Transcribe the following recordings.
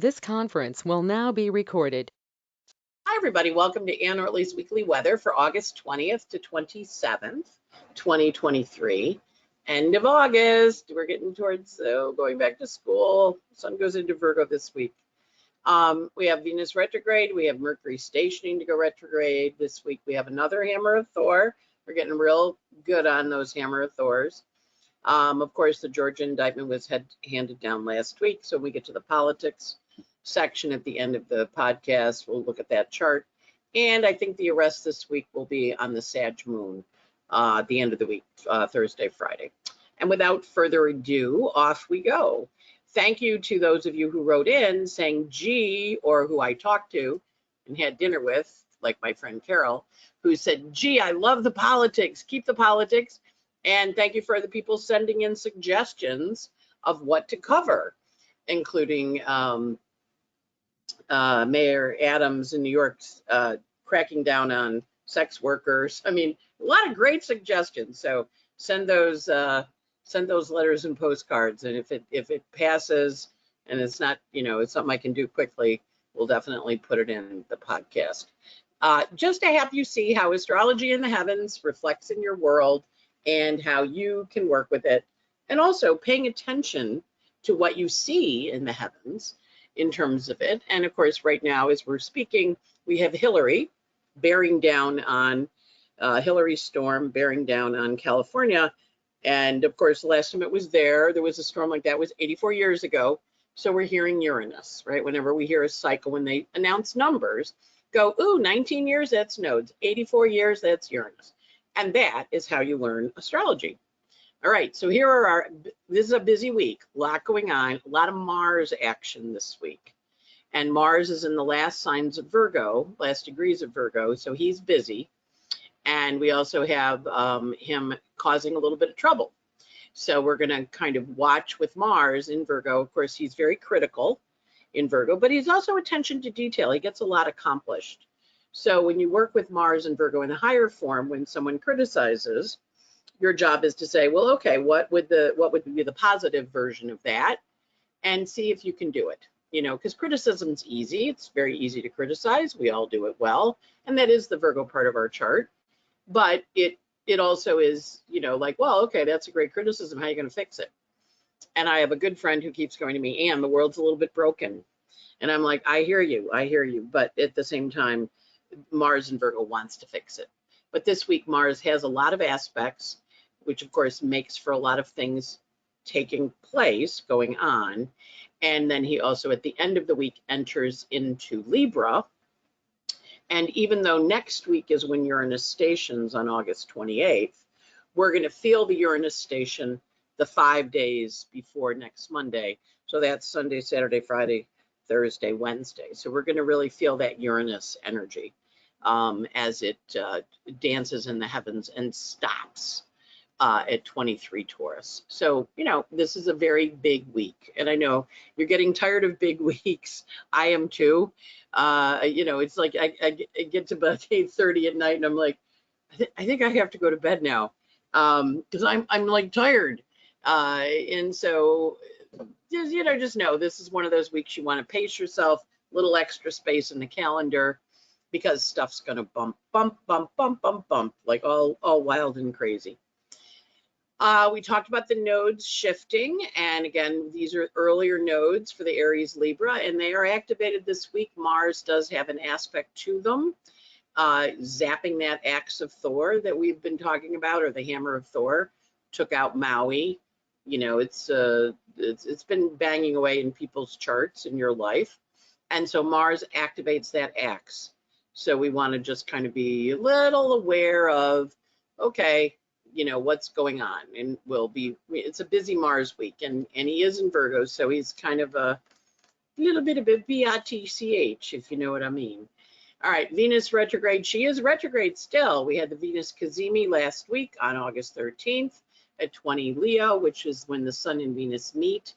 This conference will now be recorded. Hi, everybody. Welcome to Ann Ortelee's weekly weather for August 20th to 27th, 2023. End of August. We're getting towards going back to school. Sun goes into Virgo this week. We have Venus retrograde. We have Mercury stationing to go retrograde. This week we have another hammer of Thor. We're getting real good on those hammer of Thors. Of course, the Georgia indictment was handed down last week. So when we get to the politics section at the end of the podcast, we'll look at that chart. And I think the arrest this week will be on the Sag moon at the end of the week, Thursday, Friday. And without further ado, off we go. Thank you to those of you who wrote in saying gee, or who I talked to and had dinner with, like my friend Carol, who said, gee, I love the politics, keep the politics. And thank you for the people sending in suggestions of what to cover, including Mayor Adams in New York cracking down on sex workers. I mean, a lot of great suggestions. So send those letters and postcards. And if it passes and it's not, it's something I can do quickly, we'll definitely put it in the podcast. Just to have you see how astrology in the heavens reflects in your world and how you can work with it. And also paying attention to what you see in the heavens in terms of it. And of course, right now, as we're speaking, we have Hillary bearing down on Hillary storm bearing down on California. And of course, the last time it was there was a storm like that was 84 years ago. So we're hearing Uranus, right? Whenever we hear a cycle, when they announce numbers, go, ooh, 19 years, that's nodes. 84 years, that's Uranus. And that is how you learn astrology. All right, so this is a busy week, a lot going on, a lot of Mars action this week. And Mars is in the last signs of Virgo, last degrees of Virgo, so he's busy. And we also have him causing a little bit of trouble. So we're going to kind of watch with Mars in Virgo. Of course, he's very critical in Virgo, but he's also attention to detail. He gets a lot accomplished. So when you work with Mars and Virgo in the higher form, when someone criticizes, your job is to say, well, okay, what would be the positive version of that, and see if you can do it. Because criticism's easy. It's very easy to criticize. We all do it well, and that is the Virgo part of our chart. But it also is, like, well, okay, that's a great criticism. How are you going to fix it? And I have a good friend who keeps going to me, Ann, the world's a little bit broken. And I'm like, I hear you. But at the same time, Mars and Virgo wants to fix it. But this week, Mars has a lot of aspects, which of course makes for a lot of things taking place, going on. And then he also at the end of the week enters into Libra. And even though next week is when Uranus stations on August 28th, we're going to feel the Uranus station the 5 days before next Monday. So that's Sunday, Saturday, Friday, Thursday, Wednesday. So we're going to really feel that Uranus energy as it dances in the heavens and stops at 23 Taurus. So, this is a very big week. And I know you're getting tired of big weeks. I am too. It's like I get to about 8:30 at night and I'm like, I think I have to go to bed now because I'm like tired. And so, just know this is one of those weeks you want to pace yourself, a little extra space in the calendar, because stuff's going to bump, like all wild and crazy. We talked about the nodes shifting, and again, these are earlier nodes for the Aries Libra, and they are activated this week. Mars does have an aspect to them, zapping that axe of Thor that we've been talking about, or the hammer of Thor, took out Maui. It's been banging away in people's charts in your life, and so Mars activates that axe. So we want to just kind of be a little aware of, okay, what's going on, and it's a busy Mars week, and he is in Virgo, so he's kind of a little bit of a bitch, if you know what I mean. All right, Venus retrograde. She is retrograde still. We had the Venus Cazimi last week on August 13th at 20 Leo, which is when the Sun and Venus meet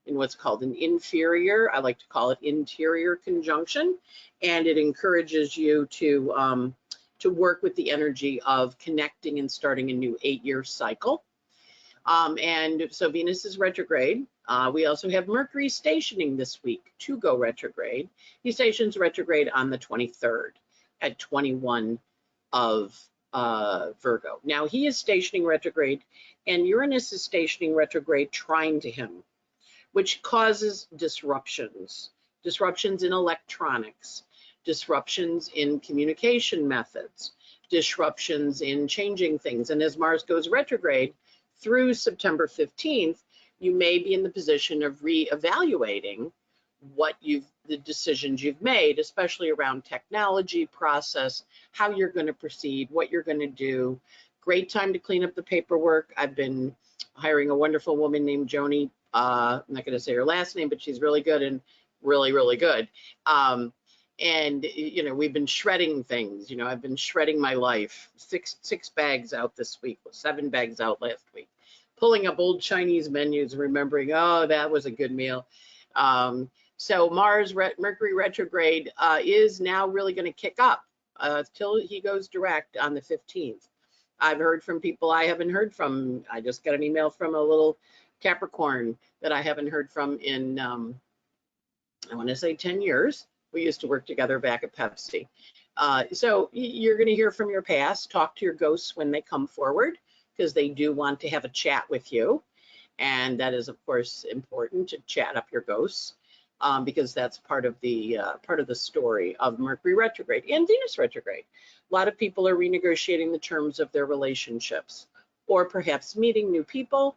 in what's called an inferior, I like to call it interior conjunction, and it encourages you to work with the energy of connecting and starting a new 8-year cycle. And so Venus is retrograde. We also have Mercury stationing this week to go retrograde. He stations retrograde on the 23rd at 21 of Virgo. Now he is stationing retrograde, and Uranus is stationing retrograde trine to him, which causes disruptions. Disruptions in electronics, disruptions in communication methods, disruptions in changing things. And as Mars goes retrograde through September 15th, you may be in the position of reevaluating the decisions you've made, especially around technology, process, how you're going to proceed, what you're going to do. Great time to clean up the paperwork. I've been hiring a wonderful woman named Joni. I'm not going to say her last name, but she's really good and really, really good. And we've been shredding things. I've been shredding my life. Six bags out this week, 7 bags out last week. Pulling up old Chinese menus, remembering, oh, that was a good meal. So Mercury retrograde is now really going to kick up till he goes direct on the 15th. I've heard from people I haven't heard from. I just got an email from a little Capricorn that I haven't heard from in, I want to say 10 years. We used to work together back at Pepsi. So you're going to hear from your past, talk to your ghosts when they come forward, because they do want to have a chat with you. And that is, of course, important to chat up your ghosts, because that's part of the story of Mercury retrograde and Venus retrograde. A lot of people are renegotiating the terms of their relationships, or perhaps meeting new people,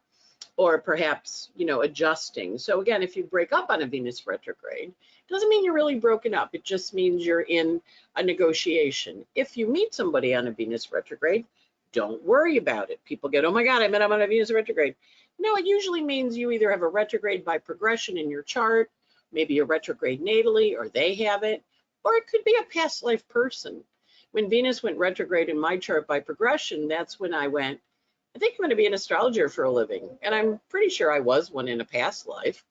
or perhaps, adjusting. So again, if you break up on a Venus retrograde, doesn't mean you're really broken up. It just means you're in a negotiation. If you meet somebody on a Venus retrograde, don't worry about it. People get, oh my God, I met him on a Venus retrograde. No, it usually means you either have a retrograde by progression in your chart, maybe a retrograde natally, or they have it, or it could be a past life person. When Venus went retrograde in my chart by progression, that's when I went, I think I'm going to be an astrologer for a living. And I'm pretty sure I was one in a past life,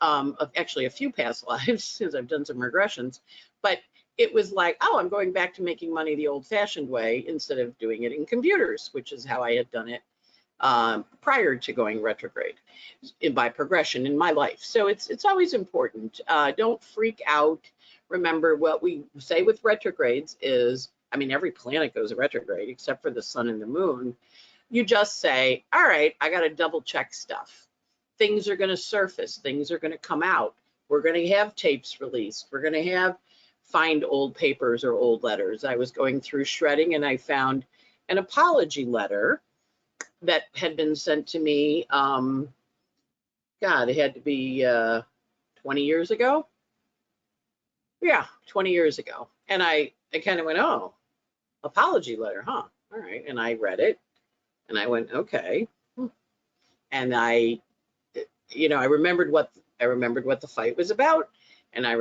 actually a few past lives, since I've done some regressions. But it was like, oh, I'm going back to making money the old fashioned way instead of doing it in computers, which is how I had done it prior to going retrograde by progression in my life. So it's always important. Don't freak out. Remember, what we say with retrogrades is, every planet goes retrograde except for the sun and the moon. You just say, all right, I got to double check stuff. Things are going to surface. Things are going to come out. We're going to have tapes released. We're going to find old papers or old letters. I was going through shredding and I found an apology letter that had been sent to me. God, it had to be 20 years ago. Yeah, 20 years ago. And I kind of went, oh, apology letter, huh? All right. And I read it. And I went, okay. And I remembered what the fight was about. And I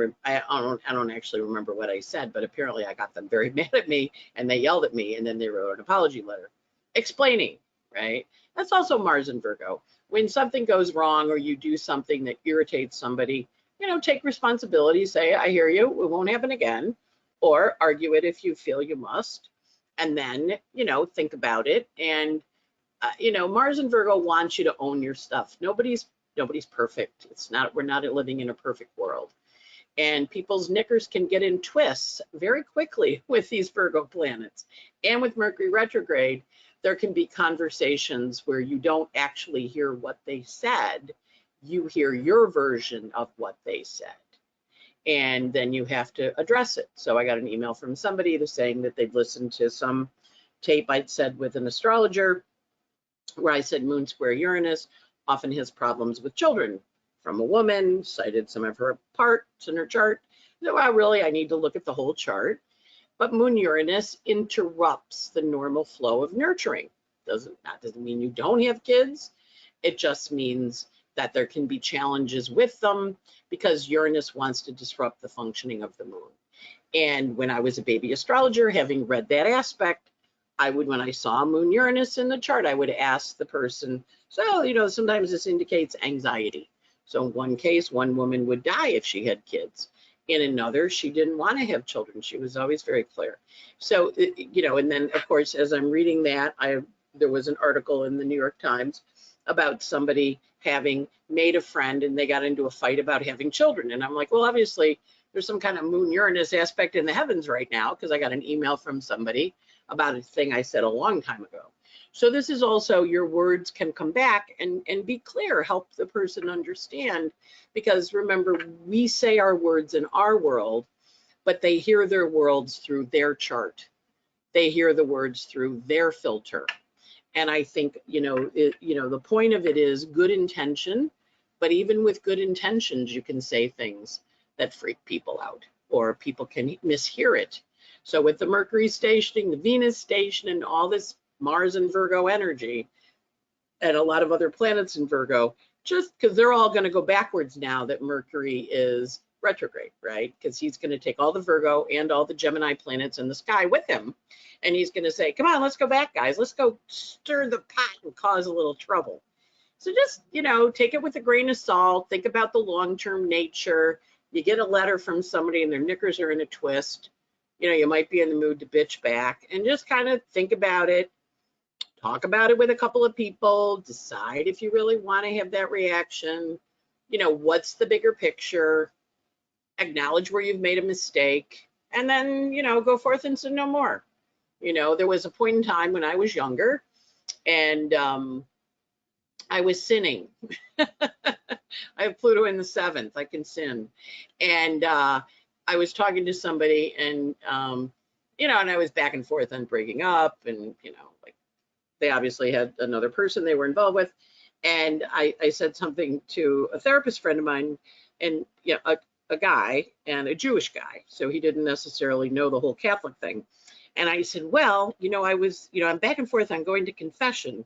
don't actually remember what I said, but apparently I got them very mad at me and they yelled at me, and then they wrote an apology letter explaining, right? That's also Mars and Virgo. When something goes wrong or you do something that irritates somebody, take responsibility, say, I hear you, it won't happen again, or argue it if you feel you must. And then, think about it. And Mars and Virgo wants you to own your stuff. Nobody's perfect. We're not living in a perfect world. And people's knickers can get in twists very quickly with these Virgo planets. And with Mercury retrograde, there can be conversations where you don't actually hear what they said. You hear your version of what they said. And then you have to address it. So I got an email from somebody that's saying that they'd listened to some tape I'd said with an astrologer, where I said Moon square Uranus often has problems with children from a woman, cited some of her parts in her chart. Well, really, I need to look at the whole chart. But Moon Uranus interrupts the normal flow of nurturing. That doesn't mean you don't have kids. It just means that there can be challenges with them because Uranus wants to disrupt the functioning of the moon. And when I was a baby astrologer, having read that aspect, when I saw Moon Uranus in the chart, I would ask the person, so, sometimes this indicates anxiety. So in one case, one woman would die if she had kids. In another, she didn't want to have children. She was always very clear. So, and then, of course, as I'm reading that, there was an article in the New York Times about somebody having made a friend and they got into a fight about having children. And I'm like, well, obviously there's some kind of moon Uranus aspect in the heavens right now, because I got an email from somebody about a thing I said a long time ago. So this is also, your words can come back and be clear, help the person understand, because remember, we say our words in our world, but they hear their worlds through their chart. They hear the words through their filter. And I think, the point of it is good intention, but even with good intentions, you can say things that freak people out, or people can mishear it. So with the Mercury stationing, the Venus station, and all this Mars and Virgo energy, and a lot of other planets in Virgo, just because they're all going to go backwards now that Mercury is retrograde, right? Because he's going to take all the Virgo and all the Gemini planets in the sky with him. And he's going to say, come on, let's go back, guys. Let's go stir the pot and cause a little trouble. So just, take it with a grain of salt. Think about the long-term nature. You get a letter from somebody and their knickers are in a twist. You might be in the mood to bitch back, and just kind of think about it. Talk about it with a couple of people. Decide if you really want to have that reaction. What's the bigger picture? Acknowledge where you've made a mistake, and then, go forth and sin no more. There was a point in time when I was younger, and I was sinning. I have Pluto in the 7th. I can sin. And I was talking to somebody, and, and I was back and forth on breaking up, and, like, they obviously had another person they were involved with. And I said something to a therapist friend of mine, and, a guy, and a Jewish guy. So he didn't necessarily know the whole Catholic thing. And I said, well, I'm back and forth on going to confession,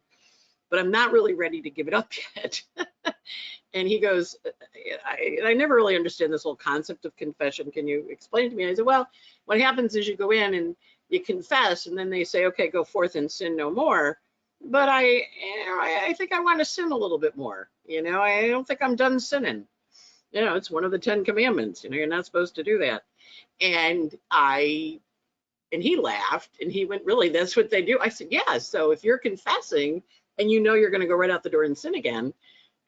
but I'm not really ready to give it up yet. And he goes, I never really understand this whole concept of confession. Can you explain it to me? I said, well, what happens is you go in and you confess, and then they say, okay, go forth and sin no more. But I think I want to sin a little bit more. I don't think I'm done sinning. It's one of the 10 commandments. You're not supposed to do that. And he laughed, and he went, really, that's what they do? I said, yeah. So if you're confessing and you're going to go right out the door and sin again,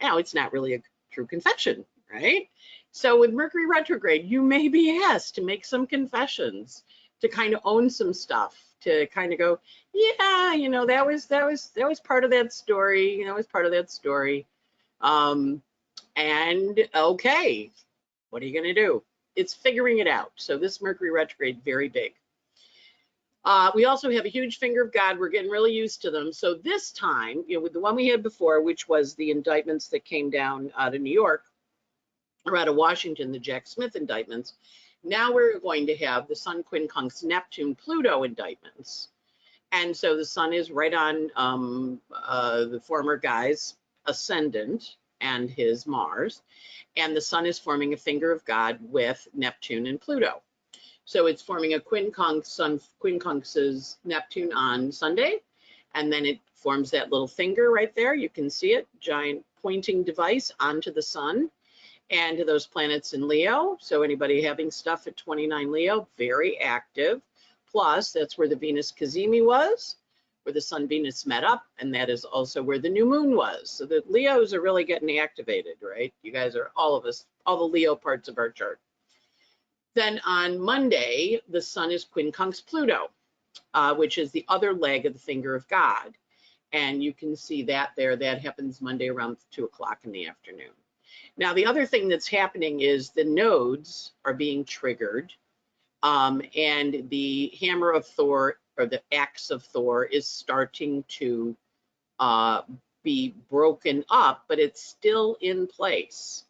it's not really a true confession, right? So with Mercury retrograde, you may be asked to make some confessions, to kind of own some stuff, to kind of go, yeah, that was part of that story. That was part of that story. And okay, what are you going to do? It's figuring it out. So this Mercury retrograde, very big. We also have a huge finger of God. We're getting really used to them. So this time, with the one we had before, which was the indictments that came down out of New York, or out of Washington, the Jack Smith indictments, now we're going to have the Sun quincunx Neptune Pluto indictments. And so the Sun is right on the former guy's ascendant and his Mars, and the Sun is forming a finger of God with Neptune and Pluto. So it's forming a quincunx, Sun quincunx's Neptune on Sunday, and then it forms that little finger right there. You can see it, giant pointing device onto the Sun and to those planets in Leo. So anybody having stuff at 29 Leo, very active. Plus, that's where the Venus cazimi was, where the Sun Venus met up, and that is also where the new moon was. So the Leos are really getting activated, right? You guys are, all of us, all the Leo parts of our chart. Then on Monday, the Sun is quincunx Pluto, which is the other leg of the finger of God. And you can see that there. That happens Monday around 2 o'clock in the afternoon. Now, the other thing that's happening is the nodes are being triggered, and the hammer of Thor, or the axe of Thor, is starting to be broken up, but it's still in place,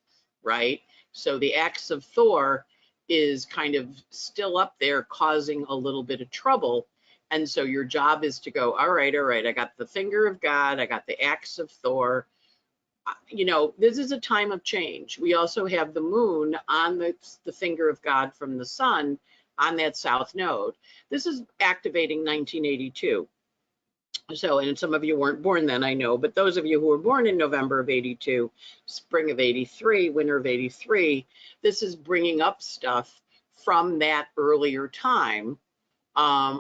right? So the axe of Thor is kind of still up there, causing a little bit of trouble. And so your job is to go, all right, I got the finger of God, I got the axe of Thor. This is a time of change. We also have the moon on the finger of God from the Sun on that south node. This is activating 1982. So, and some of you weren't born then, I know, but those of you who were born in November of 82, spring of 83, winter of 83, this is bringing up stuff from that earlier time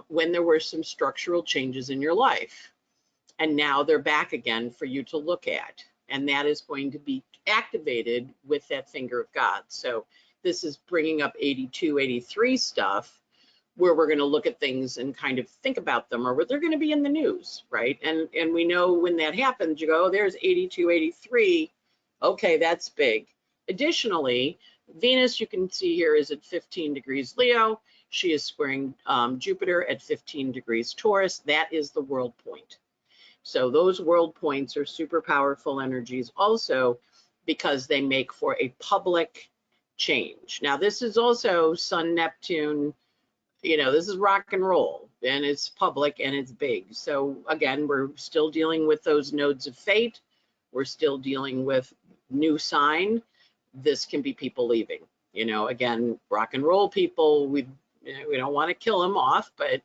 when there were some structural changes in your life. And now they're back again for you to look at. And that is going to be activated with that finger of God. So this is bringing up 82, 83 stuff, where we're going to look at things and kind of think about them, or where they're going to be in the news, right? And we know when that happens, you go, oh, there's 82, 83. Okay, that's big. Additionally, Venus, you can see here, is at 15 degrees Leo. She is squaring Jupiter at 15 degrees Taurus. That is the world point. So those world points are super powerful energies also, because they make for a public change. Now, this is also Sun, Neptune, this is rock and roll, and it's public and it's big. So again, we're still dealing with those nodes of fate. We're still dealing with new sign. This can be people leaving. Again, rock and roll people, we don't want to kill them off, but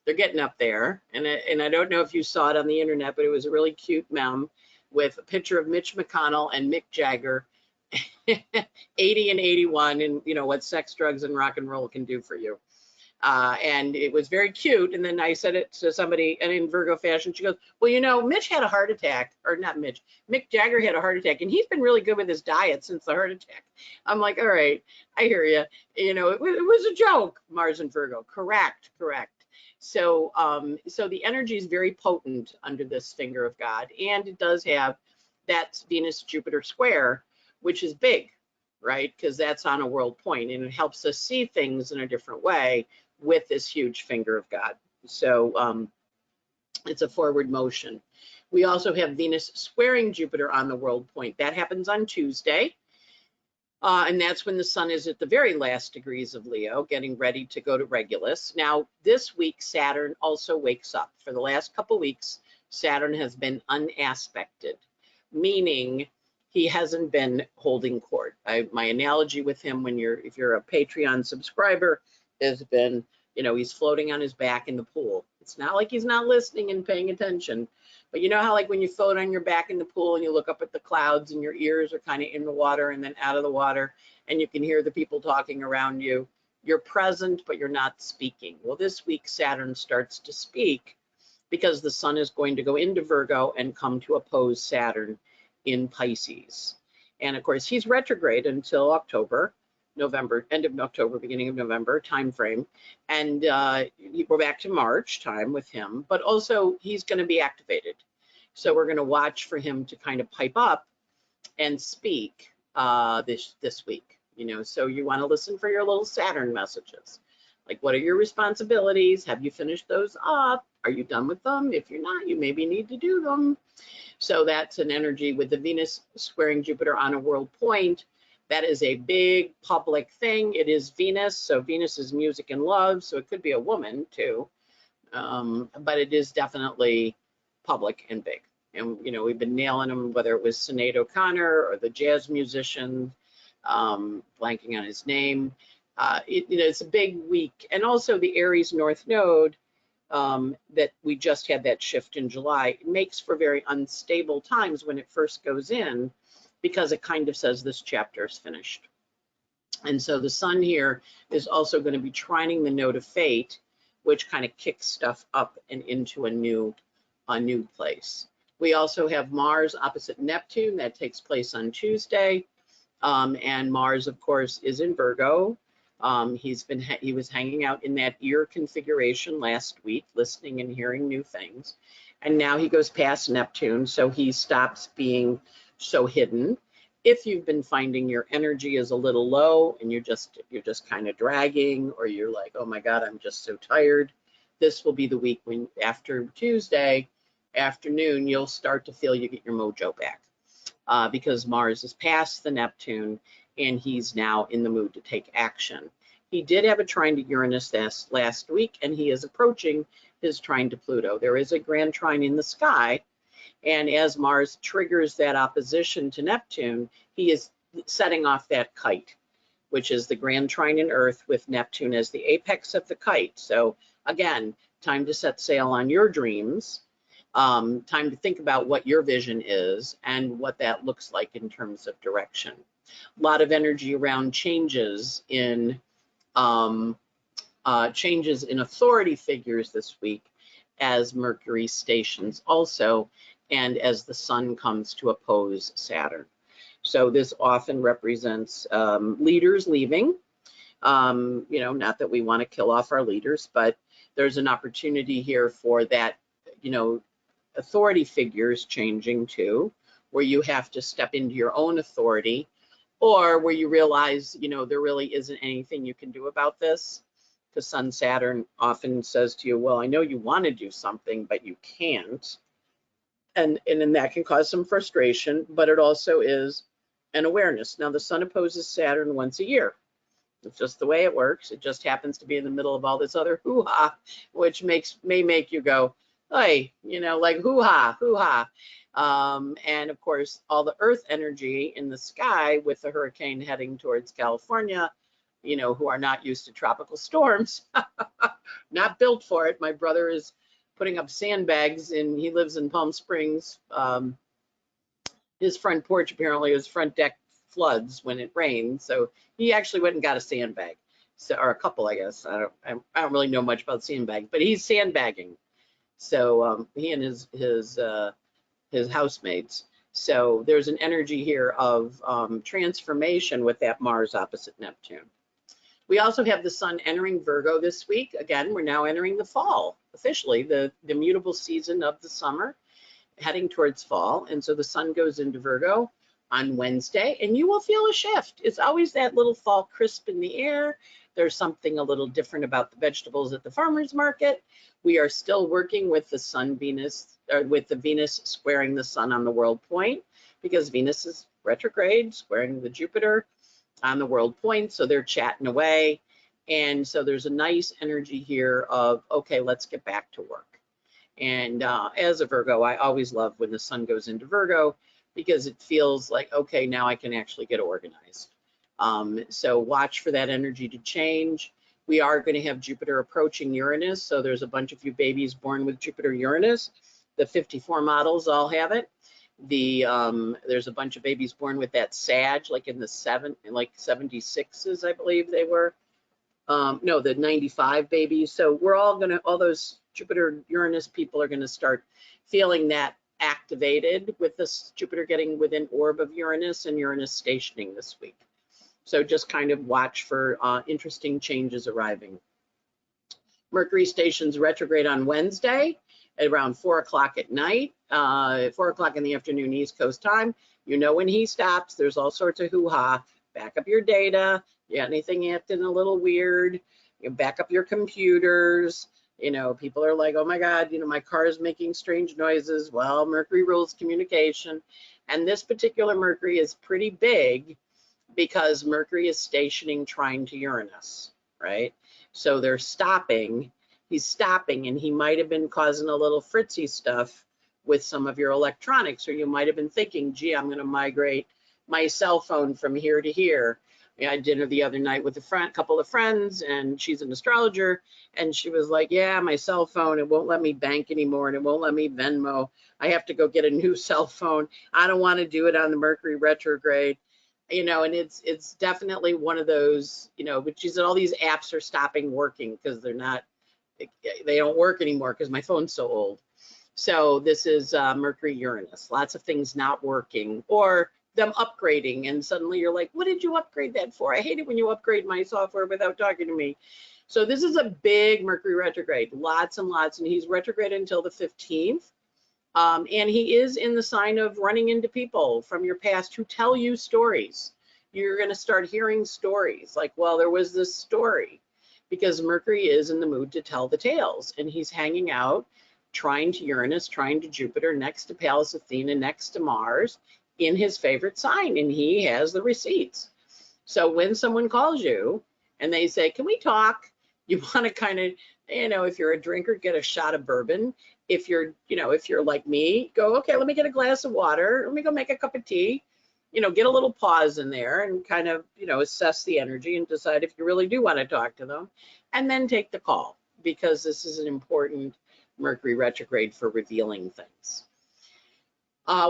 they're getting up there. And I don't know if you saw it on the internet, but it was a really cute meme with a picture of Mitch McConnell and Mick Jagger, 80 and 81, and what sex, drugs, and rock and roll can do for you. And it was very cute. And then I said it to somebody, and in Virgo fashion, she goes, well, Mitch had a heart attack, or not Mitch, Mick Jagger had a heart attack, and he's been really good with his diet since the heart attack. I'm like, all right, I hear you. It was a joke, Mars and Virgo. Correct. So, so the energy is very potent under this finger of God, and it does have that Venus-Jupiter square, which is big, right? Because that's on a world point, and it helps us see things in a different way with this huge finger of God. So it's a forward motion. We also have Venus squaring Jupiter on the world point. That happens on Tuesday. And that's when the sun is at the very last degrees of Leo, getting ready to go to Regulus. Now, this week, Saturn also wakes up. For the last couple weeks, Saturn has been unaspected, meaning he hasn't been holding court. My analogy with him, if you're a Patreon subscriber, has been, he's floating on his back in the pool. It's not like he's not listening and paying attention, but you know how like when you float on your back in the pool and you look up at the clouds and your ears are kind of in the water and then out of the water, and you can hear the people talking around you. You're present, but you're not speaking. Well, this week Saturn starts to speak, because the sun is going to go into Virgo and come to oppose Saturn in Pisces. And of course, he's retrograde until October, November, end of October, beginning of November time frame. And we're back to March time with him, but also he's going to be activated. So we're going to watch for him to kind of pipe up and speak this week. So you want to listen for your little Saturn messages. Like, what are your responsibilities? Have you finished those up? Are you done with them? If you're not, you maybe need to do them. So that's an energy with the Venus squaring Jupiter on a world point. That is a big public thing. It is Venus, so Venus is music and love, so it could be a woman too. But it is definitely public and big. And, we've been nailing them, whether it was Sinead O'Connor or the jazz musician, blanking on his name. It's a big week. And also the Aries North Node, that we just had that shift in July, it makes for very unstable times when it first goes in, because it kind of says this chapter is finished. And so the sun here is also going to be trining the node of fate, which kind of kicks stuff up and into a new place. We also have Mars opposite Neptune. That takes place on Tuesday. And Mars, of course, is in Virgo. He was hanging out in that ear configuration last week, listening and hearing new things. And now he goes past Neptune, so he stops being so hidden. If you've been finding your energy is a little low and you're just kind of dragging, or you're like, oh my God, I'm just so tired, this will be the week when after Tuesday afternoon, you'll start to feel you get your mojo back, because Mars is past the Neptune and he's now in the mood to take action. He did have a trine to Uranus last week, and he is approaching his trine to Pluto. There is a grand trine in the sky, and as Mars triggers that opposition to Neptune, he is setting off that kite, which is the grand trine in Earth with Neptune as the apex of the kite. So again, time to set sail on your dreams, time to think about what your vision is and what that looks like in terms of direction. A lot of energy around changes in authority figures this week, as Mercury stations also, and as the sun comes to oppose Saturn. So this often represents leaders leaving. Not that we want to kill off our leaders, but there's an opportunity here for that, authority figures changing too, where you have to step into your own authority, or where you realize, there really isn't anything you can do about this. Because Sun Saturn often says to you, well, I know you want to do something, but you can't. And then that can cause some frustration, but it also is an awareness. Now, the sun opposes Saturn once a year. It's just the way it works. It just happens to be in the middle of all this other hoo-ha, which may make you go, hey, like hoo-ha, hoo-ha. And of course, all the Earth energy in the sky with the hurricane heading towards California, who are not used to tropical storms, not built for it. My brother is putting up sandbags, and he lives in Palm Springs. His front porch, apparently, his front deck floods when it rains. So he actually went and got a sandbag, or a couple, I guess. I don't really know much about sandbags, but he's sandbagging. So he and his housemates. So there's an energy here of transformation with that Mars opposite Neptune. We also have the sun entering Virgo this week. Again, we're now entering the fall, officially, the mutable season of the summer, heading towards fall. And so the sun goes into Virgo on Wednesday, and you will feel a shift. It's always that little fall crisp in the air. There's something a little different about the vegetables at the farmer's market. We are still working with the Sun-Venus, or with the Venus squaring the sun on the world point, because Venus is retrograde, squaring the Jupiter on the world point, so they're chatting away. And so there's a nice energy here of, okay, let's get back to work. And as a Virgo, I always love when the sun goes into Virgo, because it feels like, okay, now I can actually get organized. So watch for that energy to change. We are going to have Jupiter approaching Uranus, so there's a bunch of you babies born with Jupiter Uranus. The 54 models all have it. There's a bunch of babies born with that Sag, like in the 76s, I believe they were. No, the 95 babies. So we're all those Jupiter Uranus people are gonna start feeling that activated with this Jupiter getting within orb of Uranus and Uranus stationing this week. So just kind of watch for interesting changes arriving. Mercury stations retrograde on Wednesday at around 4 o'clock at night, 4 o'clock in the afternoon East Coast time. When he stops, there's all sorts of hoo-ha. Back up your data. You got anything acting a little weird, you back up your computers. People are like, oh my God, my car is making strange noises. Well, Mercury rules communication. And this particular Mercury is pretty big because Mercury is stationing trine to Uranus, right? So they're stopping. He's stopping, and he might have been causing a little fritzy stuff with some of your electronics, or you might have been thinking, gee, I'm going to migrate my cell phone from here to here. I had dinner the other night with a couple of friends, and she's an astrologer, and she was like, yeah, my cell phone, it won't let me bank anymore, and it won't let me Venmo. I have to go get a new cell phone. I don't want to do it on the Mercury retrograde. And it's definitely one of those, but she said all these apps are stopping working because they don't work anymore because my phone's so old. So this is Mercury Uranus, lots of things not working, or them upgrading, and suddenly you're like, what did you upgrade that for? I hate it when you upgrade my software without talking to me. So this is a big Mercury retrograde, lots and lots, and he's retrograde until the 15th. And he is in the sign of running into people from your past who tell you stories. You're going to start hearing stories like, well, there was this story, because Mercury is in the mood to tell the tales, and he's hanging out, trine to Uranus, trine to Jupiter, next to Pallas Athena, next to Mars, in his favorite sign, and he has the receipts. So when someone calls you and they say, can we talk? You want to kind of, if you're a drinker, get a shot of bourbon. If you're like me, go, okay, let me get a glass of water. Let me go make a cup of tea. Get a little pause in there and kind of, assess the energy and decide if you really do want to talk to them, and then take the call, because this is an important Mercury retrograde for revealing things.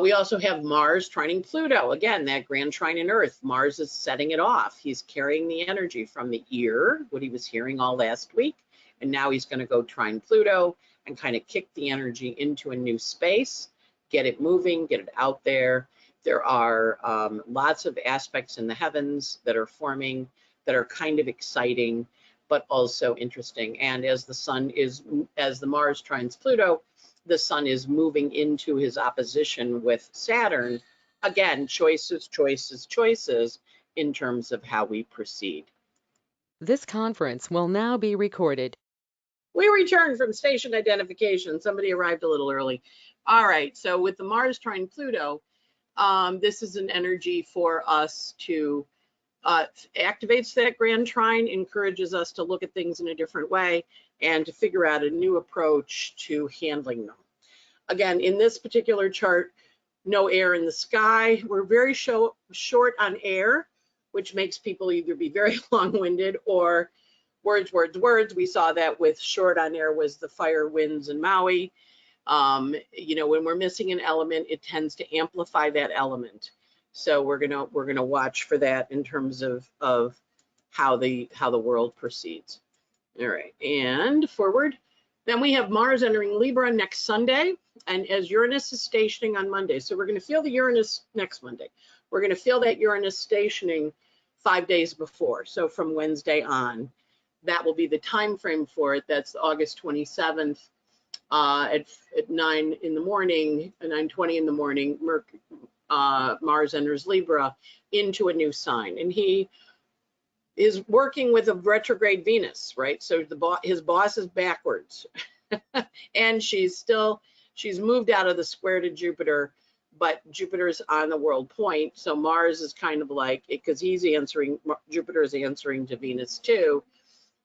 We also have Mars trining Pluto. Again, that grand trine in Earth. Mars is setting it off. He's carrying the energy from the ear, what he was hearing all last week, And now he's going to go trine Pluto and kind of kick the energy into a new space, get it moving, get it out there. There are lots of aspects in the heavens that are forming that are kind of exciting, but also interesting. And as the Mars trines Pluto, the sun is moving into his opposition with Saturn. Again, choices, choices, choices in terms of how we proceed. This conference will now be recorded. We return from station identification. Somebody arrived a little early. All right, so with the Mars trine Pluto, this is an energy for us to activates that grand trine, encourages us to look at things in a different way and to figure out a new approach to handling them. Again, in this particular chart, no air in the sky. We're very short on air, which makes people either be very long-winded or words, words, words. We saw that with short on air was the fire winds in Maui. You know, when we're missing an element, it tends to amplify that element. So we're gonna watch for that in terms of how the world proceeds. All right, and forward. Then we have Mars entering Libra next Sunday, and as Uranus is stationing on Monday. So we're going to feel the Uranus next Monday. We're going to feel that Uranus stationing 5 days before. So from Wednesday on, that will be the time frame for it. That's August 27th at 9 in the morning, 9:20 in the morning. Mars enters Libra into a new sign, and he is working with a retrograde Venus, right? So his boss is backwards, and she's moved out of the square to Jupiter, but Jupiter's on the world point. So Mars is kind of like, because Jupiter is answering to Venus too.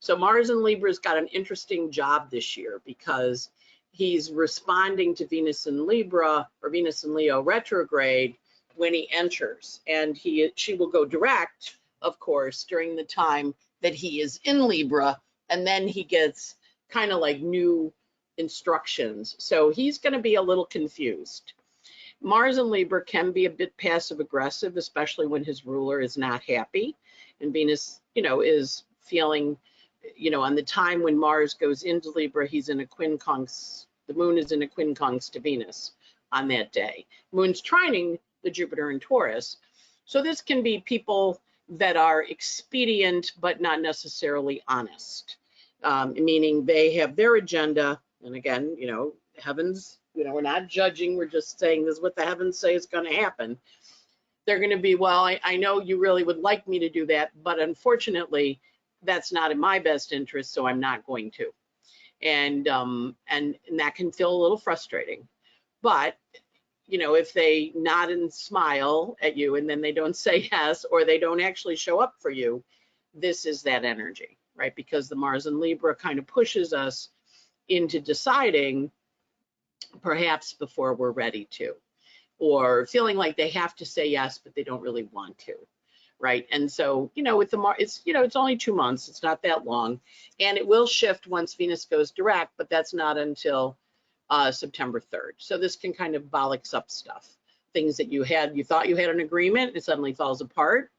So Mars in Libra's got an interesting job this year because he's responding to Venus in Libra or Venus in Leo retrograde when he enters, and she will go direct, of course, during the time that he is in Libra, and then he gets kind of like new instructions. So he's going to be a little confused. Mars in Libra can be a bit passive aggressive, especially when his ruler is not happy, and Venus, you know, is feeling, you know, on the time when Mars goes into Libra, he's in a quincunx, the moon is in a quincunx to Venus on that day. Moon's trining the Jupiter in Taurus. So this can be people that are expedient but not necessarily honest, meaning they have their agenda. And again, you know, heavens, you know, we're not judging, we're just saying this is what the heavens say is going to happen. They're going to be, well, I know you really would like me to do that, but unfortunately, that's not in my best interest, so I'm not going to. And that can feel a little frustrating. But you know, if they nod and smile at you and then they don't say yes, or they don't actually show up for you, this is that energy, right? Because the Mars in Libra kind of pushes us into deciding perhaps before we're ready to, or feeling like they have to say yes, but they don't really want to, right? And so, you know, with the Mars, it's, you know, it's only 2 months, it's not that long, and it will shift once Venus goes direct, but that's not until September 3rd. So this can kind of bollocks up stuff. Things that you thought you had an agreement, it suddenly falls apart.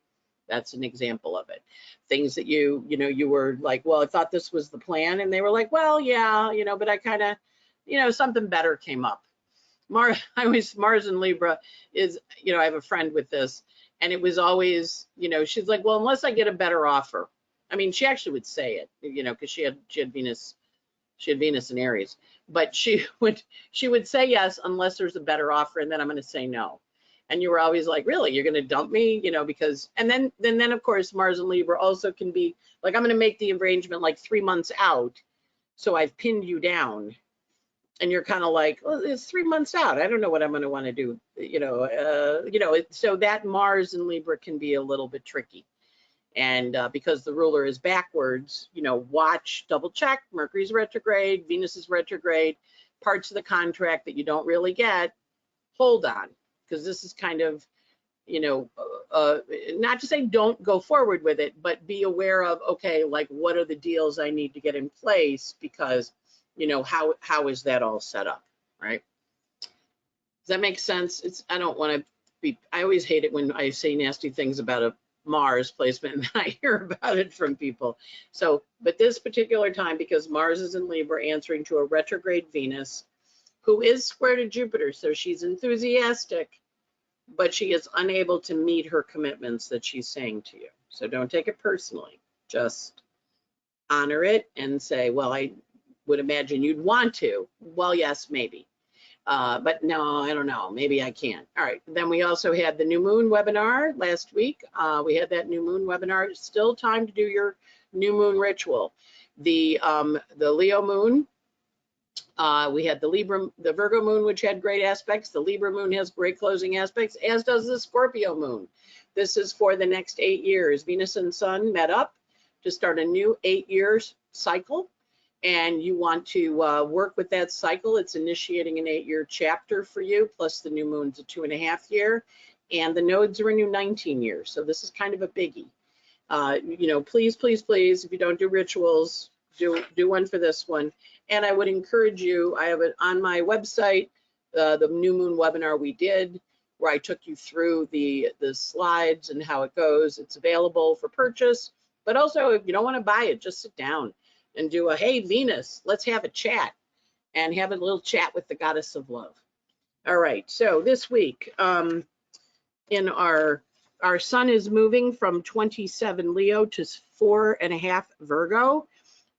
That's an example of it. Things that you were like, well, I thought this was the plan, and they were like, well, yeah, you know, but I kind of, you know, something better came up. Mars in Libra is, you know, I have a friend with this, and it was always, you know, she's like, well, unless I get a better offer. I mean, she actually would say it, you know, because she had Venus in Aries, but she would say yes unless there's a better offer, and then I'm going to say no. And you were always like, really, you're going to dump me, you know, because, and then of course Mars in Libra also can be like, I'm going to make the arrangement like 3 months out, so I've pinned you down, and you're kind of like, well, it's 3 months out, I don't know what I'm going to want to do, you know, so that Mars in Libra can be a little bit tricky. And because the ruler is backwards, you know, watch, double check, Mercury's retrograde, Venus is retrograde, parts of the contract that you don't really get, hold on, because this is kind of, you know, not to say don't go forward with it, but be aware of, okay, like what are the deals I need to get in place, because, you know, how is that all set up, right? Does that make sense? I don't want to be, I always hate it when I say nasty things about Mars placement, and I hear about it from people. So, but this particular time, because Mars is in Libra, answering to a retrograde Venus, who is square to Jupiter, so she's enthusiastic, but she is unable to meet her commitments that she's saying to you. So don't take it personally. Just honor it and say, well, I would imagine you'd want to. Well, yes, maybe. But no, I don't know. Maybe I can't. All right. Then we also had the new moon webinar last week. We had that new moon webinar. It's still time to do your new moon ritual. The Leo moon, we had the Virgo moon, which had great aspects. The Libra moon has great closing aspects, as does the Scorpio moon. This is for the next 8 years. Venus and Sun met up to start a new 8-year cycle, and you want to work with that cycle. It's initiating an 8-year chapter for you, plus the new moon's a 2.5 year, and the nodes are a new 19 years. So this is kind of a biggie. You know, please, please, please, if you don't do rituals, do one for this one. And I would encourage you, I have it on my website, the new moon webinar we did, where I took you through the slides and how it goes. It's available for purchase, but also if you don't want to buy it, just sit down and do a, hey, Venus, let's have a chat, and have a little chat with the goddess of love. All right, so this week, in our sun is moving from 27 Leo to 4.5 Virgo.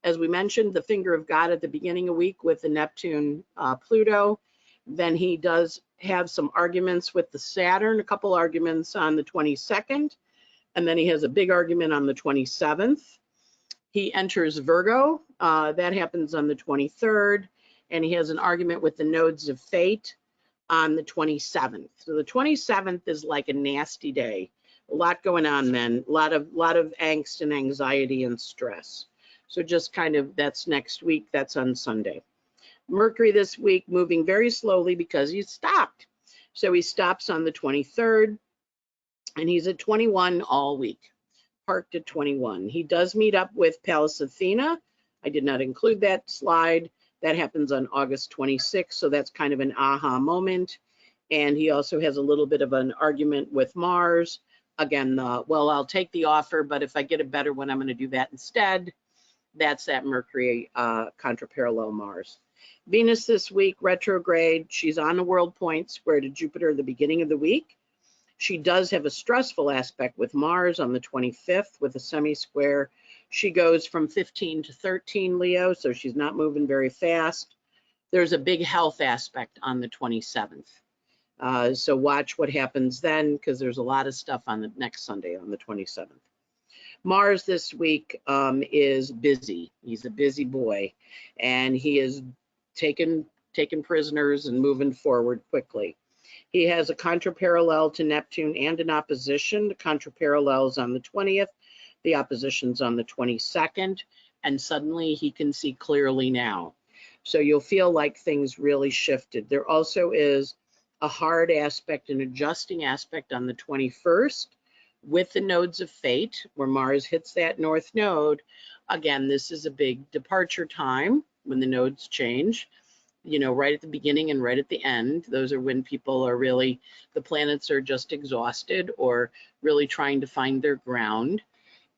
As we mentioned, the finger of God at the beginning of the week with the Neptune Pluto. Then he does have some arguments with the Saturn, a couple arguments on the 22nd, and then he has a big argument on the 27th. He enters Virgo, that happens on the 23rd, and he has an argument with the nodes of fate on the 27th. So the 27th is like a nasty day. A lot going on then, a lot of angst and anxiety and stress. So just kind of, that's next week, that's on Sunday. Mercury this week moving very slowly because he stopped. So he stops on the 23rd, and he's at 21 all week, parked at 21. He does meet up with Pallas Athena. I did not include that slide. That happens on August 26th, so that's kind of an aha moment. And he also has a little bit of an argument with Mars. Again, well, I'll take the offer, but if I get a better one, I'm going to do that instead. That's that Mercury contra-parallel Mars. Venus this week, retrograde. She's on the world point, square to Jupiter at the beginning of the week. She does have a stressful aspect with Mars on the 25th with a semi-square. She goes from 15 to 13 Leo, so she's not moving very fast. There's a big health aspect on the 27th. So watch what happens then, because there's a lot of stuff on the next Sunday on the 27th. Mars this week is busy. He's a busy boy, and he is taking prisoners and moving forward quickly. He has a contra-parallel to Neptune and an opposition. The contra-parallel is on the 20th. The opposition's on the 22nd, and suddenly he can see clearly now. So you'll feel like things really shifted. There also is a hard aspect, an adjusting aspect on the 21st with the nodes of fate, where Mars hits that north node. Again, this is a big departure time when the nodes change, you know, right at the beginning and right at the end. Those are when people are really, the planets are just exhausted or really trying to find their ground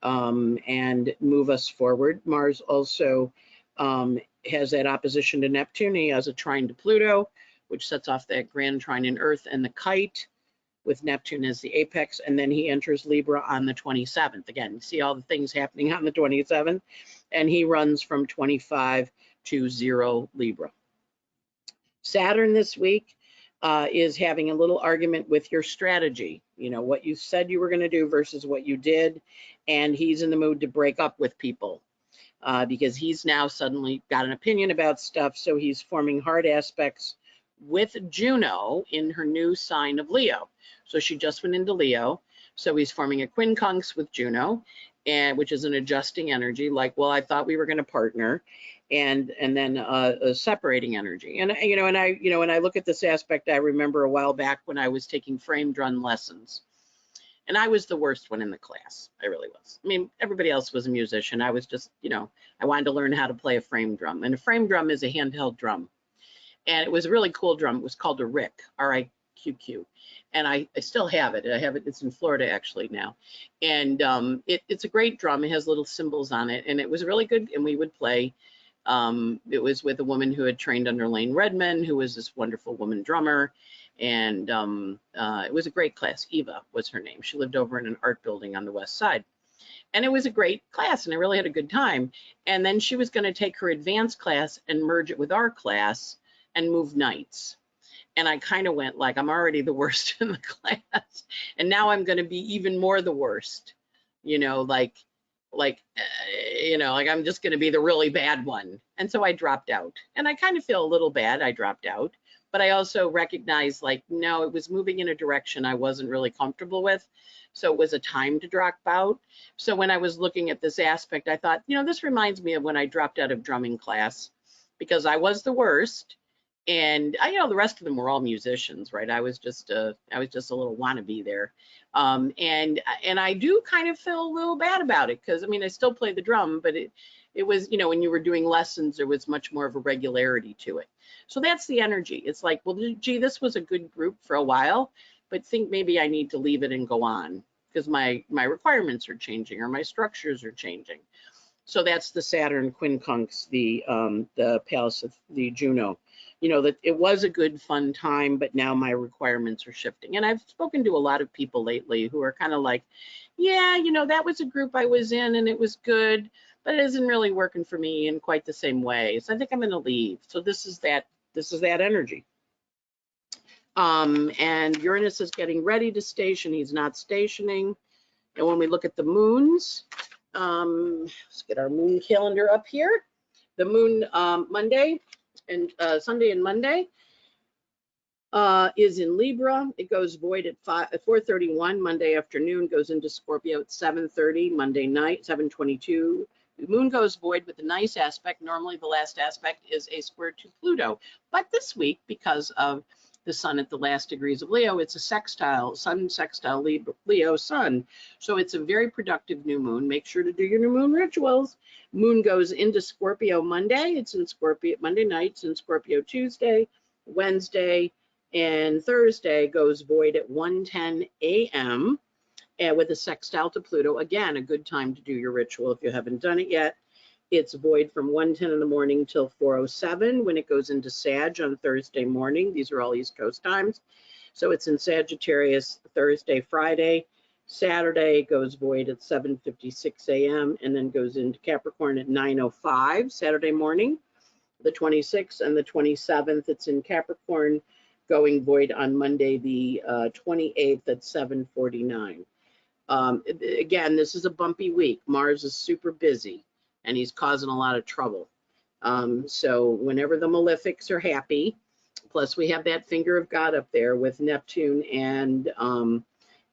and move us forward. Mars also has that opposition to Neptune. He has a trine to Pluto, which sets off that grand trine in Earth and the kite, with Neptune as the apex, and then he enters Libra on the 27th. Again, see all the things happening on the 27th, and he runs from 25 to 0 Libra. Saturn this week is having a little argument with your strategy, you know, what you said you were going to do versus what you did, and he's in the mood to break up with people because he's now suddenly got an opinion about stuff, so he's forming hard aspects with Juno in her new sign of Leo. So she just went into Leo. So he's forming a quincunx with Juno, and which is an adjusting energy, like, well, I thought we were going to partner, and then a separating energy. And when I look at this aspect, I remember a while back when I was taking frame drum lessons, and I was the worst one in the class. I really was. I mean, everybody else was a musician. I was just, I wanted to learn how to play a frame drum, and a frame drum is a handheld drum. And it was a really cool drum. It was called a rick, R-I-K. QQ. And I still have it. I have it. It's in Florida actually now. And it's a great drum. It has little cymbals on it. And it was really good. And we would play. It was with a woman who had trained under Lane Redman, who was this wonderful woman drummer. And it was a great class. Eva was her name. She lived over in an art building on the west side. And it was a great class, and I really had a good time. And then she was going to take her advanced class and merge it with our class and move nights. And I kind of went like, I'm already the worst in the class, and now I'm going to be even more the worst, you know, like I'm just going to be the really bad one. And so I dropped out, and I kind of feel a little bad I dropped out, but I also recognized like, no, it was moving in a direction I wasn't really comfortable with. So it was a time to drop out. So when I was looking at this aspect, I thought, this reminds me of when I dropped out of drumming class, because I was the worst. And the rest of them were all musicians, right? I was just a little wannabe there. And I do kind of feel a little bad about it, because I still play the drum, but it was, when you were doing lessons, there was much more of a regularity to it. So that's the energy. It's like, well, gee, this was a good group for a while, but think maybe I need to leave it and go on, because my requirements are changing, or my structures are changing. So that's the Saturn quincunx, the Palace of the Juno. That it was a good, fun time, but now my requirements are shifting. And I've spoken to a lot of people lately who are kind of like, yeah, that was a group I was in and it was good, but it isn't really working for me in quite the same way. So I think I'm going to leave. So this is that energy. And Uranus is getting ready to station. He's not stationing. And when we look at the moons, let's get our moon calendar up here. The moon Monday and Sunday and Monday is in Libra. It goes void at 4:31 Monday afternoon, goes into Scorpio at 7:30 Monday night, 7:22. The moon goes void with a nice aspect. Normally the last aspect is a square to Pluto, but this week, because of the sun at the last degrees of Leo, it's a sextile, sun sextile Leo sun. So it's a very productive new moon. Make sure to do your new moon rituals. Moon goes into Scorpio Monday. It's in Scorpio Monday night. It's in Scorpio Tuesday, Wednesday, and Thursday goes void at 1:10 a.m. and with a sextile to Pluto. Again, a good time to do your ritual if you haven't done it yet. It's void from 1:10 in the morning till 4:07 when it goes into Sag on Thursday morning. These are all East Coast times. So it's in Sagittarius Thursday, Friday. Saturday goes void at 7:56 a.m. and then goes into Capricorn at 9:05 Saturday morning. The 26th and the 27th, it's in Capricorn, going void on Monday, the 28th at 7:49. Again, this is a bumpy week. Mars is super busy, and he's causing a lot of trouble. So whenever the malefics are happy, plus we have that finger of God up there with Neptune and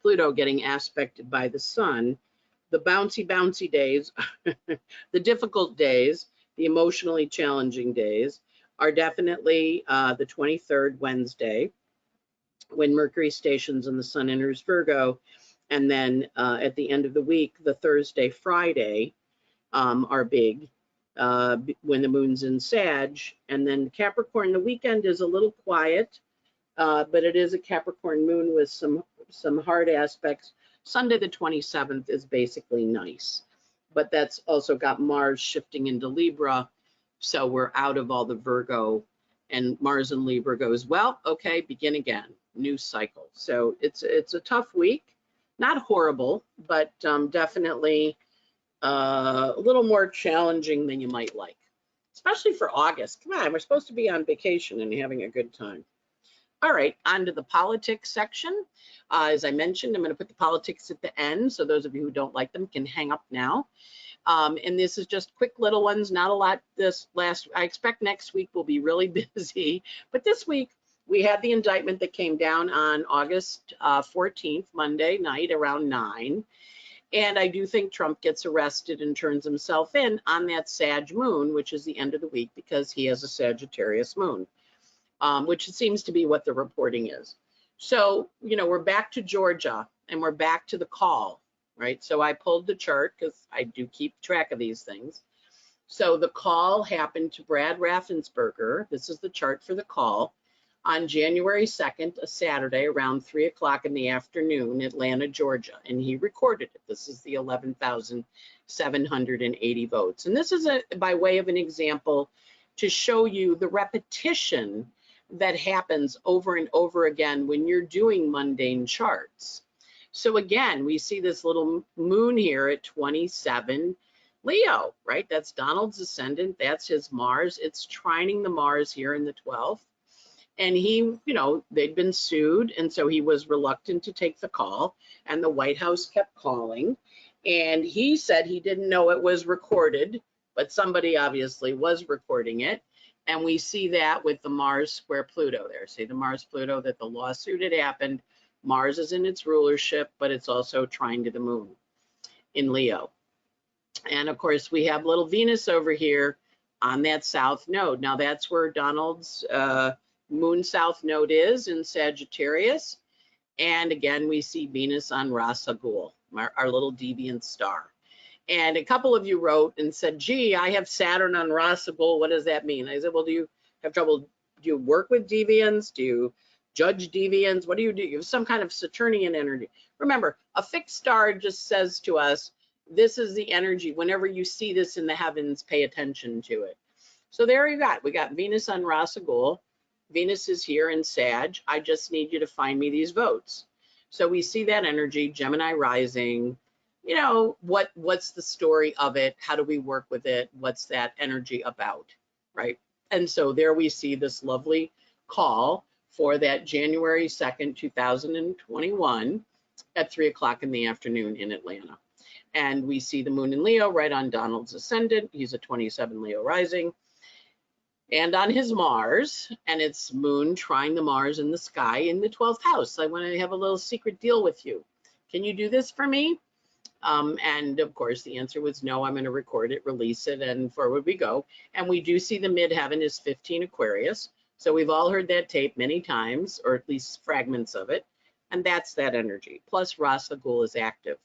Pluto getting aspected by the sun, the bouncy days, the difficult days, the emotionally challenging days are definitely the 23rd Wednesday, when Mercury stations and the sun enters Virgo. And then at the end of the week, the Thursday, Friday are big when the moon's in Sag. And then Capricorn, the weekend is a little quiet, but it is a Capricorn moon with some hard aspects. Sunday, the 27th is basically nice, but that's also got Mars shifting into Libra. So we're out of all the Virgo, and Mars in Libra goes, well, okay, begin again, new cycle. So it's a tough week. Not horrible, but definitely a little more challenging than you might like, especially for August. Come on, we're supposed to be on vacation and having a good time. All right, on to the politics section. As I mentioned, I'm going to put the politics at the end, so those of you who don't like them can hang up now. And this is just quick little ones, not a lot I expect next week will be really busy, but this week, we had the indictment that came down on August 14th, Monday night around 9. And I do think Trump gets arrested and turns himself in on that Sag moon, which is the end of the week, because he has a Sagittarius moon, which seems to be what the reporting is. So, we're back to Georgia, and we're back to the call, right? So I pulled the chart because I do keep track of these things. So the call happened to Brad Raffensperger. This is the chart for the call. on January 2nd, a Saturday, around 3 o'clock in the afternoon, Atlanta, Georgia, and he recorded it. This is the 11,780 votes. And this is by way of an example to show you the repetition that happens over and over again when you're doing mundane charts. So again, we see this little moon here at 27 Leo, right? That's Donald's ascendant. That's his Mars. It's trining the Mars here in the 12th. And he, they'd been sued, and so he was reluctant to take the call, and the White House kept calling. And he said he didn't know it was recorded, but somebody obviously was recording it. And we see that with the Mars square Pluto there. See the Mars Pluto, that the lawsuit had happened. Mars is in its rulership, but it's also trine to the moon in Leo. And of course, we have little Venus over here on that south node. Now that's where Donald's moon south node is in Sagittarius. And again, we see Venus on Ras Agul, our little deviant star. And a couple of you wrote and said, gee, I have Saturn on Ras Agul. What does that mean? I said, well, do you have trouble? Do you work with deviants? Do you judge deviants? What do? You have some kind of Saturnian energy. Remember, a fixed star just says to us, this is the energy. Whenever you see this in the heavens, pay attention to it. So there you got, we got Venus on Ras Agul. Venus is here in Sag. I just need you to find me these votes. So we see that energy, Gemini rising. What's the story of it? How do we work with it? What's that energy about, right? And so there we see this lovely call for that January 2nd, 2021 at 3 o'clock in the afternoon in Atlanta. And we see the moon in Leo right on Donald's ascendant. He's a 27 Leo rising. And on his Mars, and it's moon trine the Mars in the sky in the 12th house. I want to have a little secret deal with you. Can you do this for me? And of course, the answer was no. I'm going to record it, release it, and forward we go. And we do see the midheaven is 15 Aquarius. So we've all heard that tape many times, or at least fragments of it. And that's that energy. Plus, Ras Agul is active.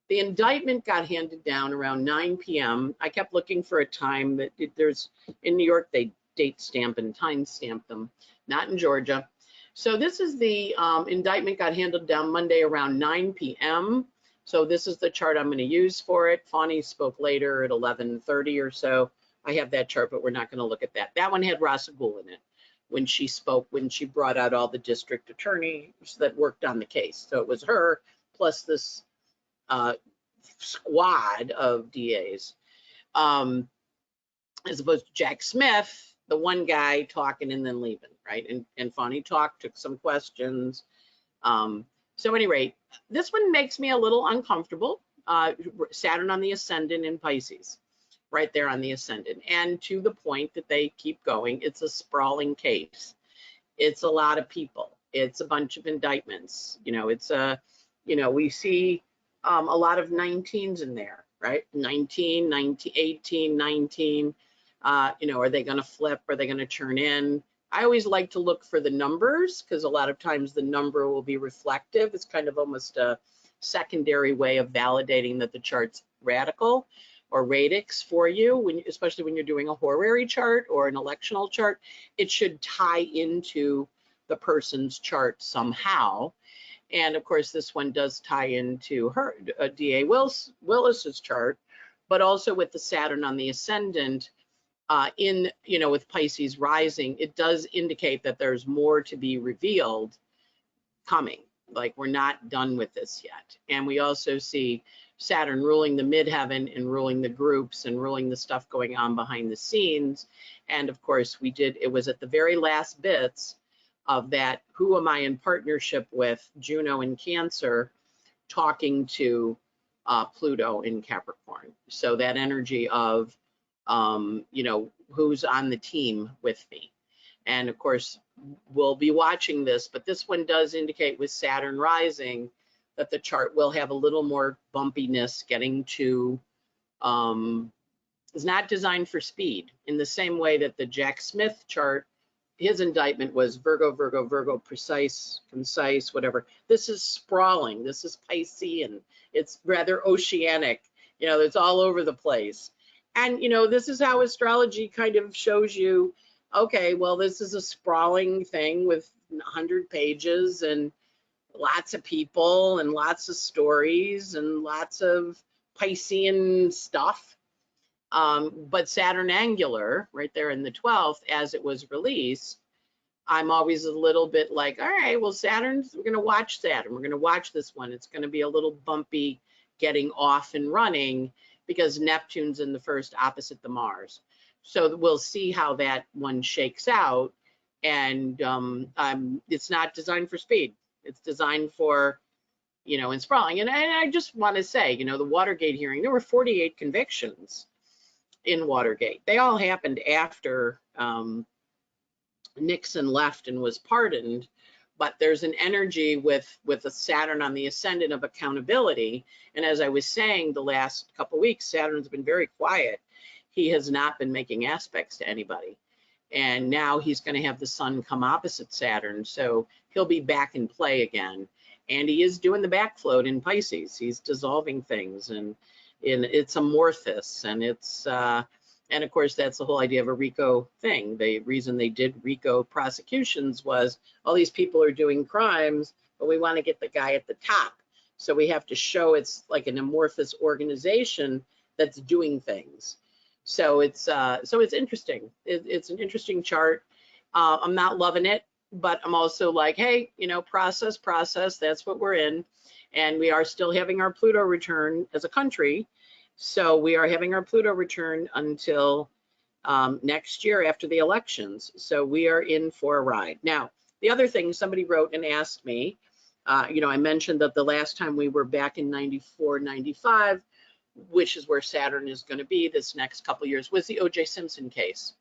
The indictment got handed down around 9 p.m. I kept looking for a time that there's in New York, they date stamp and time stamp them, not in Georgia. So this is the indictment got handed down Monday around 9 p.m. So this is the chart I'm going to use for it. Fani spoke later at 11:30 or so. I have that chart, but we're not going to look at that. That one had Ras Agul in it when she spoke, when she brought out all the district attorneys that worked on the case. So it was her plus this squad of DAs, as opposed to Jack Smith, the one guy talking and then leaving, right? And Fani talked, took some questions. So at any rate, this one makes me a little uncomfortable. Saturn on the ascendant in Pisces, right there on the ascendant. And to the point that they keep going, it's a sprawling case. It's a lot of people. It's a bunch of indictments. We see a lot of 19s in there, right? 19, 18, 19. Are they going to flip? Are they going to turn in? I always like to look for the numbers because a lot of times the number will be reflective. It's kind of almost a secondary way of validating that the chart's radical or radix for you, especially when you're doing a horary chart or an electional chart. It should tie into the person's chart somehow. And of course, this one does tie into her DA Willis's chart, but also with the Saturn on the ascendant with Pisces rising, it does indicate that there's more to be revealed coming. Like we're not done with this yet. And we also see Saturn ruling the midheaven and ruling the groups and ruling the stuff going on behind the scenes. And of course, it was at the very last bits of that, who am I in partnership with, Juno in Cancer, talking to Pluto in Capricorn. So that energy of, who's on the team with me. And of course, we'll be watching this, but this one does indicate with Saturn rising that the chart will have a little more bumpiness getting to, is not designed for speed in the same way that the Jack Smith chart, his indictment was Virgo, Virgo, Virgo, precise, concise, whatever. This is sprawling. This is Piscean. It's rather oceanic. It's all over the place. And, this is how astrology kind of shows you okay, well, this is a sprawling thing with 100 pages and lots of people and lots of stories and lots of Piscean stuff. But Saturn angular, right there in the 12th, as it was released, I'm always a little bit like, all right, well, we're going to watch Saturn. We're going to watch this one. It's going to be a little bumpy getting off and running because Neptune's in the first opposite the Mars. So we'll see how that one shakes out. And it's not designed for speed. It's designed for, in sprawling. And I just want to say, the Watergate hearing, there were 48 convictions in Watergate. They all happened after Nixon left and was pardoned, but there's an energy with a Saturn on the ascendant of accountability. And as I was saying, the last couple of weeks, Saturn's been very quiet. He has not been making aspects to anybody. And now he's going to have the sun come opposite Saturn, so he'll be back in play again. And he is doing the backfloat in Pisces. He's dissolving things, and it's amorphous, and it's and of course that's the whole idea of a RICO thing. The reason they did RICO prosecutions was all these people are doing crimes, but we want to get the guy at the top. So we have to show it's like an amorphous organization that's doing things. So it's interesting. It's an interesting chart. I'm not loving it, but I'm also like, hey, process. That's what we're in, and we are still having our Pluto return as a country. So we are having our Pluto return until next year after the elections. So we are in for a ride. Now, the other thing somebody wrote and asked me, I mentioned that the last time we were back in 94, 95, which is where Saturn is going to be this next couple of years, was the O.J. Simpson case.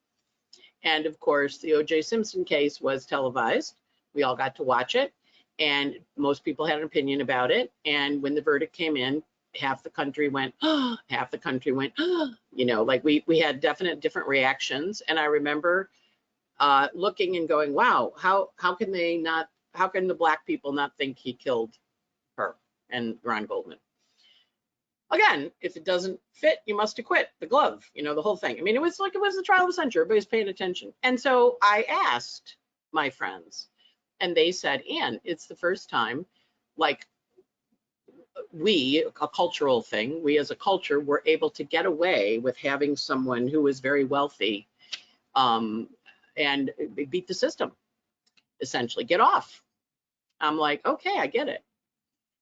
And of course, the O.J. Simpson case was televised. We all got to watch it, and most people had an opinion about it. And when the verdict came in, half the country went, oh, half the country went, oh, like we had different reactions. And I remember looking and going, wow, how can the black people not think he killed her and Ron Goldman? Again, if it doesn't fit, you must acquit. The glove, the whole thing. I mean, it was the trial of the century. Everybody's paying attention. And so I asked my friends, and they said, Ann, it's the first time, like, a cultural thing, we as a culture were able to get away with having someone who was very wealthy and beat the system, essentially, get off. I'm like, okay, I get it.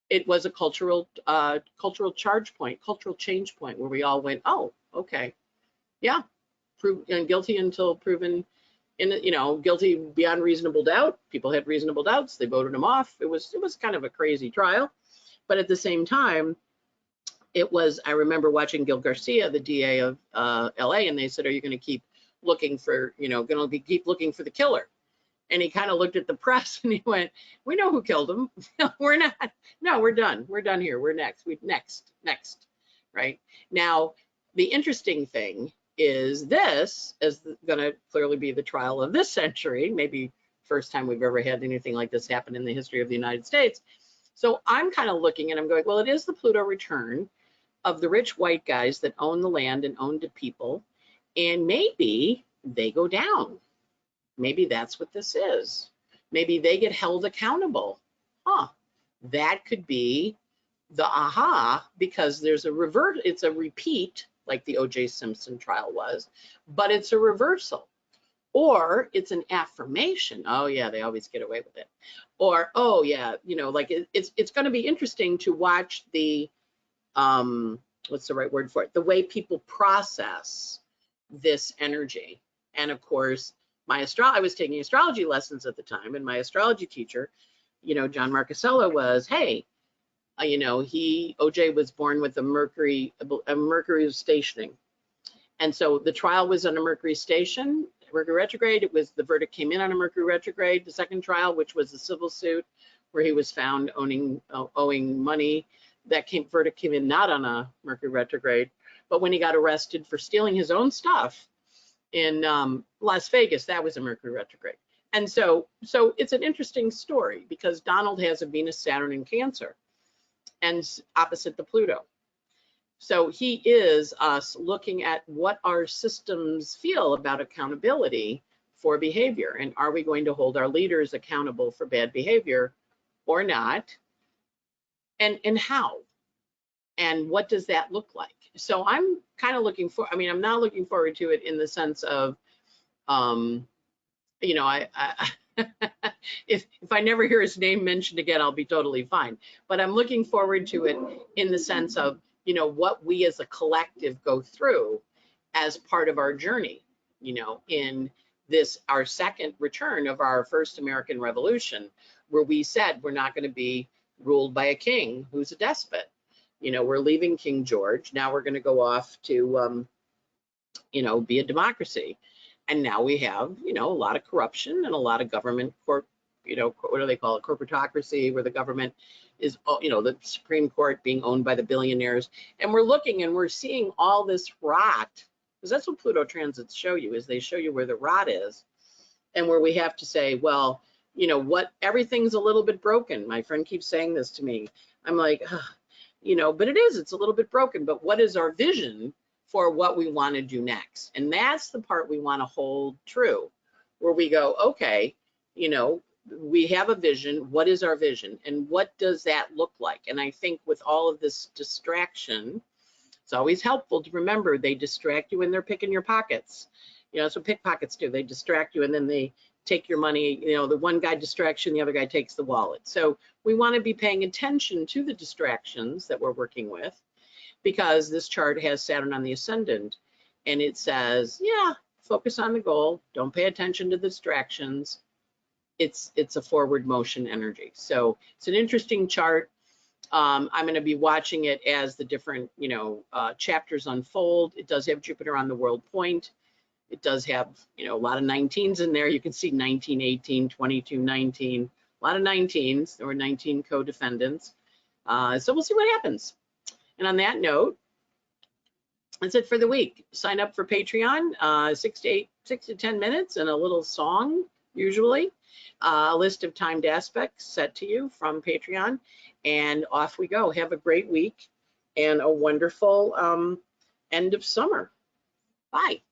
It was a cultural change point where we all went, oh, okay, yeah, and guilty until proven, guilty beyond reasonable doubt. People had reasonable doubts. They voted him off. It was kind of a crazy trial, but at the same time, I remember watching Gil Garcia, the DA of LA, and they said, are you going to keep looking for, keep looking for the killer? And he kind of looked at the press and he went, we know who killed him. We're not. No, we're done. We're done here. We're next. Next. Right? Now, the interesting thing is this is going to clearly be the trial of this century, maybe first time we've ever had anything like this happen in the history of the United States. So I'm kind of looking and I'm going, well, it is the Pluto return of the rich white guys that own the land and own the people. And maybe they go down. Maybe that's what this is. Maybe they get held accountable. That could be the aha, because there's it's a repeat, like the O.J. Simpson trial was, but it's a reversal. Or it's an affirmation. Oh yeah, they always get away with it. Or, oh yeah, like it's going to be interesting to watch the, what's the right word for it? The way people process this energy. And of course, I was taking astrology lessons at the time, and my astrology teacher, John Marcasello, was, hey, OJ was born with a Mercury stationing. And so the trial was on a Mercury station, Mercury retrograde. The verdict came in on a Mercury retrograde. The second trial, which was the civil suit, where he was found owing money, verdict came in not on a Mercury retrograde. But when he got arrested for stealing his own stuff in Las Vegas, that was a Mercury retrograde. And so it's an interesting story because Donald has a Venus, Saturn, and Cancer, and opposite the Pluto. So he is us looking at what our systems feel about accountability for behavior. And are we going to hold our leaders accountable for bad behavior or not? And how? And what does that look like? So I'm kind of looking for, I mean, I'm not looking forward to it in the sense of, you know, if I never hear his name mentioned again, I'll be totally fine. But I'm looking forward to it in the sense of, you know, what we as a collective go through as part of our journey, you know, in this, our second return of our first American Revolution, where we said we're not going to be ruled by a king who's a despot. You know, we're leaving King George. Now we're going to go off to, you know, be a democracy. And now we have, you know, a lot of corruption and a lot of government, you know, what do they call it? Corporatocracy, where the government is, you know, the Supreme Court being owned by the billionaires. And we're looking and we're seeing all this rot, because that's what Pluto transits show you, is they show you where the rot is, and where we have to say, well, you know, what, everything's a little bit broken. My friend keeps saying this to me. I'm like, you know, but it's a little bit broken, but what is our vision for what we want to do next? And that's the part we want to hold true, where we go, okay, you know, we have a vision. What is our vision? And what does that look like? And I think with all of this distraction, it's always helpful to remember they distract you when they're picking your pockets. You know, that's what pickpockets do. They distract you and then they take your money. You know, the one guy distracts you and the other guy takes the wallet. So we want to be paying attention to the distractions that we're working with, because this chart has Saturn on the ascendant, and it says, yeah, focus on the goal. Don't pay attention to the distractions. It's a forward motion energy. So it's an interesting chart. I'm going to be watching it as the different, you know, chapters unfold. It does have Jupiter on the world point. It does have, you know, a lot of 19s in there. You can see 19, 18, 22, 19, a lot of 19s. There were 19 co-defendants. So we'll see what happens. And on that note, that's it for the week. Sign up for Patreon, 6 to 10 minutes and a little song, usually. A list of timed aspects set to you from Patreon, and off we go. Have a great week and a wonderful end of summer. Bye.